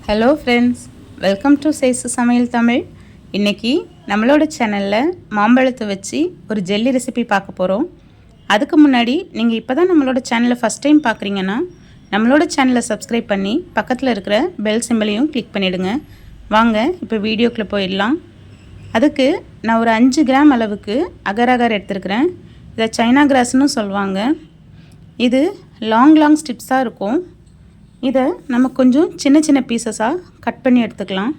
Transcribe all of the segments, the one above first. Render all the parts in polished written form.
Hello friends, welcome to சேசு சமையல் தமிழ். இன்றைக்கி நம்மளோட சேனலில் மாம்பழத்தை வச்சு ஒரு ஜெல்லி ரெசிபி பார்க்க போகிறோம். அதுக்கு முன்னாடி நீங்கள் இப்போ தான் நம்மளோட சேனலை ஃபஸ்ட் டைம் பார்க்குறீங்கன்னா நம்மளோட சேனலை சப்ஸ்கிரைப் பண்ணி பக்கத்தில் இருக்கிற பெல் சிம்பலையும் கிளிக் பண்ணிவிடுங்க. வாங்க இப்போ வீடியோக்குள்ளே போயிடலாம். அதுக்கு நான் ஒரு 5 கிராம் அளவுக்கு அகர் அகர் எடுத்துருக்கிறேன். இதை சைனா கிராஸ்னு சொல்லுவாங்க. இது லாங் ஸ்டிப்ஸாக இருக்கும். இதை நம்ம கொஞ்சம் சின்ன சின்ன பீசஸாக கட் பண்ணி எடுத்துக்கலாம்.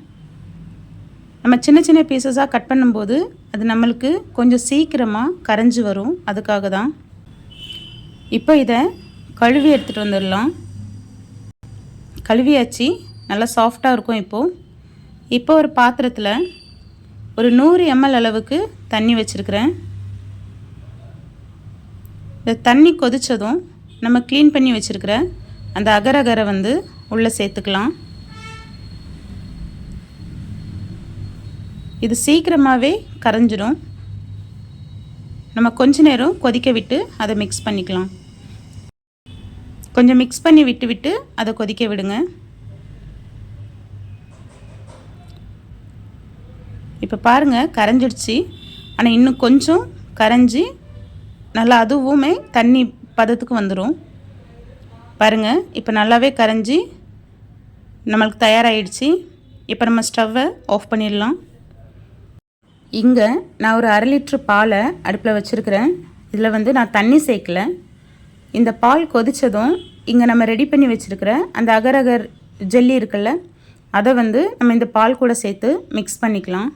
நம்ம சின்ன சின்ன பீசஸாக கட் பண்ணும்போது அது நம்மளுக்கு கொஞ்சம் சீக்கிரமாக கரைஞ்சி வரும். அதுக்காக தான். இப்போ இதை கழுவி எடுத்துகிட்டு வந்துடலாம். கழுவியாச்சு, நல்லா சாஃப்டாக இருக்கும். இப்போ ஒரு பாத்திரத்தில் ஒரு 100 ml அளவுக்கு தண்ணி வச்சுருக்கிறேன். இந்த தண்ணி கொதித்ததும் நம்ம க்ளீன் பண்ணி வச்சுருக்கிற அந்த அகர் அகரை வந்து உள்ளே சேர்த்துக்கலாம். இது சீக்கிரமாகவே கரைஞ்சிடும். நம்ம கொஞ்ச நேரம் கொதிக்க விட்டு அதை மிக்ஸ் பண்ணிக்கலாம். கொஞ்சம் மிக்ஸ் பண்ணி விட்டு அதை கொதிக்க விடுங்க. இப்போ பாருங்கள், கரைஞ்சிடுச்சு. ஆனால் இன்னும் கொஞ்சம் கரைஞ்சி நல்லா அதுவுமே தண்ணி பதத்துக்கு வந்துடும். பாருங்கள், இப்போ நல்லாவே கரைஞ்சி நம்மளுக்கு தயாராகிடுச்சு. இப்போ நம்ம ஸ்டவ்வை ஆஃப் பண்ணிடலாம். இங்கே நான் ஒரு 1/2 லிட்ரு பாலை அடுப்பில் வச்சுருக்கிறேன். இதில் வந்து நான் தண்ணி சேர்க்கல. இந்த பால் கொதித்ததும் இங்கே நம்ம ரெடி பண்ணி வச்சுருக்கிற அந்த அகர் அகர் ஜெல்லி இருக்குல்ல, அதை வந்து நம்ம இந்த பால் கூட சேர்த்து மிக்ஸ் பண்ணிக்கலாம்.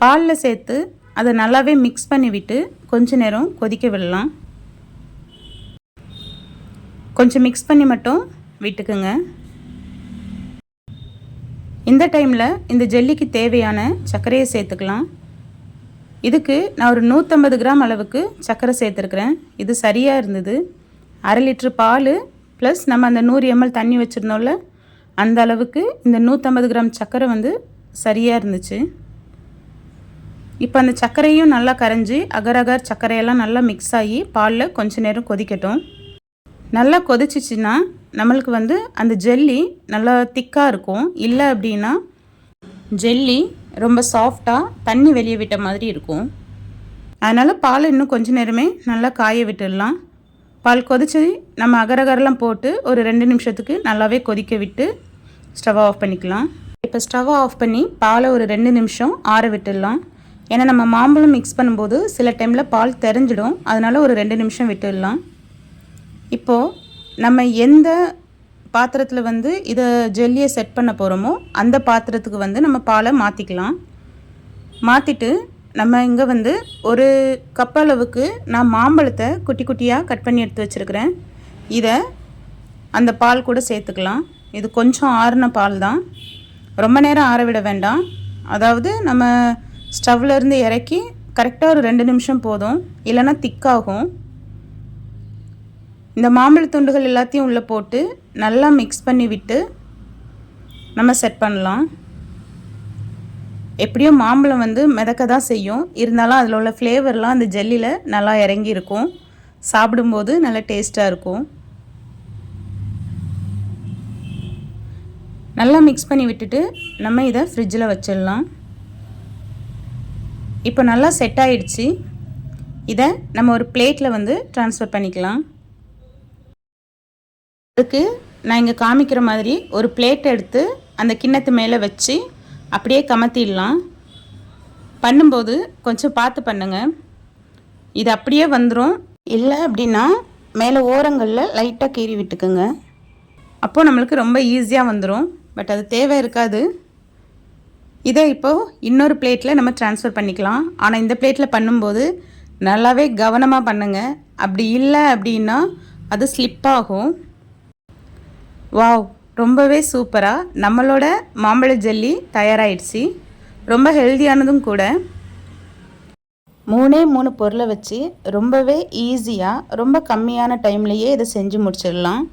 பாலில் சேர்த்து அதை நல்லாவே மிக்ஸ் பண்ணி விட்டு கொஞ்ச நேரம் கொதிக்க விடலாம். கொஞ்சம் மிக்ஸ் பண்ணி மட்டும் விட்டுக்குங்க. இந்த டைமில் இந்த ஜெல்லிக்கு தேவையான சர்க்கரையை சேர்த்துக்கலாம். இதுக்கு நான் ஒரு 150 கிராம் அளவுக்கு சர்க்கரை சேர்த்துருக்குறேன். இது சரியாக இருந்தது. 1/2 லிட்ரு பால் ப்ளஸ் நம்ம அந்த 100 ml தண்ணி வச்சுருந்தோம்ல, அந்த அளவுக்கு இந்த 150 கிராம் சர்க்கரை வந்து சரியாக இருந்துச்சு. இப்போ அந்த சர்க்கரையும் நல்லா கரைஞ்சி அகர் அகர் சர்க்கரையெல்லாம் நல்லா மிக்ஸ் ஆகி பாலில் கொஞ்ச நேரம் கொதிக்கட்டும். நல்லா கொதிச்சிச்சின்னா நம்மளுக்கு வந்து அந்த ஜெல்லி நல்லா திக்காக இருக்கும். இல்லை அப்படின்னா ஜெல்லி ரொம்ப சாஃப்டாக தண்ணி வெளியே விட்ட மாதிரி இருக்கும். அதனால் பால் இன்னும் கொஞ்ச நேரமே நல்லா காய விட்டுடலாம். பால் கொதித்து நம்ம அகரகரெலாம் போட்டு ஒரு 2 நிமிஷத்துக்கு நல்லாவே கொதிக்க விட்டு ஸ்டவ்வை ஆஃப் பண்ணிக்கலாம். இப்போ ஸ்டவ்வை ஆஃப் பண்ணி பாலை ஒரு 2 நிமிஷம் ஆற விட்டுடலாம். ஏன்னா நம்ம மாம்பழம் மிக்ஸ் பண்ணும்போது சில டைமில் பால் தெரிஞ்சிடும். அதனால் ஒரு 2 நிமிஷம் விட்டுடலாம். இப்போது நம்ம எந்த பாத்திரத்தில் வந்து இதை ஜெல்லியை செட் பண்ண போகிறோமோ அந்த பாத்திரத்துக்கு வந்து நம்ம பாலை மாற்றிக்கலாம். மாற்றிட்டு நம்ம இங்கே வந்து ஒரு கப் அளவுக்கு நான் மாம்பழத்தை குட்டி குட்டியாக கட் பண்ணி எடுத்து வச்சுருக்கிறேன். இதை அந்த பால் கூட சேர்த்துக்கலாம். இது கொஞ்சம் ஆறின பால் தான், ரொம்ப நேரம் ஆற விட வேண்டாம். அதாவது நம்ம ஸ்டவ்லேருந்து இறக்கி கரெக்டாக ஒரு 2 நிமிஷம் போதும், இல்லைன்னா திக்காகும். இந்த மாம்பழ துண்டுகள் எல்லாத்தையும் உள்ளே போட்டு நல்லா மிக்ஸ் பண்ணி விட்டு நம்ம செட் பண்ணலாம். எப்படியும் மாம்பழம் வந்து மிதக்க தான் செய்யும். இருந்தாலும் அதில் உள்ள ஃப்ளேவர்லாம் அந்த ஜெல்லியில் நல்லா இறங்கி இருக்கும். சாப்பிடும்போது நல்லா டேஸ்ட்டாக இருக்கும். நல்லா மிக்ஸ் பண்ணி விட்டுட்டு நம்ம இதை ஃப்ரிட்ஜில் வச்சிடலாம். இப்போ நல்லா செட் ஆகிடுச்சு. இதை நம்ம ஒரு பிளேட்டில் வந்து ட்ரான்ஸ்ஃபர் பண்ணிக்கலாம். அதுக்கு நான் இங்கே காமிக்கிற மாதிரி ஒரு பிளேட் எடுத்து அந்த கிண்ணத்து மேலே வச்சு அப்படியே கமத்திடலாம். பண்ணும்போது கொஞ்சம் பார்த்து பண்ணுங்கள். இது அப்படியே வந்துடும். இல்லை அப்படின்னா மேலே ஓரங்களில் லைட்டாக கீறி விட்டுக்குங்க. அப்போது நம்மளுக்கு ரொம்ப ஈஸியாக வந்துடும். பட் அது தேவை இருக்காது. இதை இப்போது இன்னொரு பிளேட்டில் நம்ம ட்ரான்ஸ்ஃபர் பண்ணிக்கலாம். ஆனால் இந்த பிளேட்டில் பண்ணும்போது நல்லாவே கவனமாக பண்ணுங்கள். அப்படி இல்லை அப்படின்னா அது ஸ்லிப்பாகும். வாவ், ரொம்பவே சூப்பராக நம்மளோட மாம்பழ ஜெல்லி தயாராகிடுச்சு. ரொம்ப ஹெல்தியானதும் கூட. 3 பொருளை வச்சு ரொம்பவே ஈஸியாக ரொம்ப கம்மியான டைம்லேயே இதை செஞ்சு முடிச்சிடலாம்.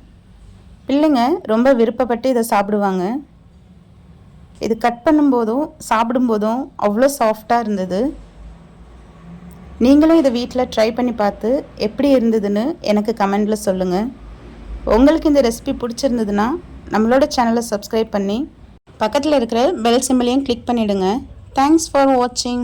பிள்ளைங்க ரொம்ப விருப்பப்பட்டு இதை சாப்பிடுவாங்க. இது கட் பண்ணும்போதும் சாப்பிடும்போதும் அவ்வளோ சாஃப்டாக இருந்தது. நீங்களும் இதை வீட்டில் ட்ரை பண்ணி பார்த்து எப்படி இருந்ததுன்னு எனக்கு கமெண்டில் சொல்லுங்கள். உங்களுக்கு இந்த ரெசிபி பிடிச்சிருந்ததுன்னா நம்மளோட சேனலை சப்ஸ்கிரைப் பண்ணி பக்கத்தில் இருக்கிற பெல் சிம்பிளையும் கிளிக் பண்ணிவிடுங்க. தேங்க்ஸ் ஃபார் வாட்சிங்.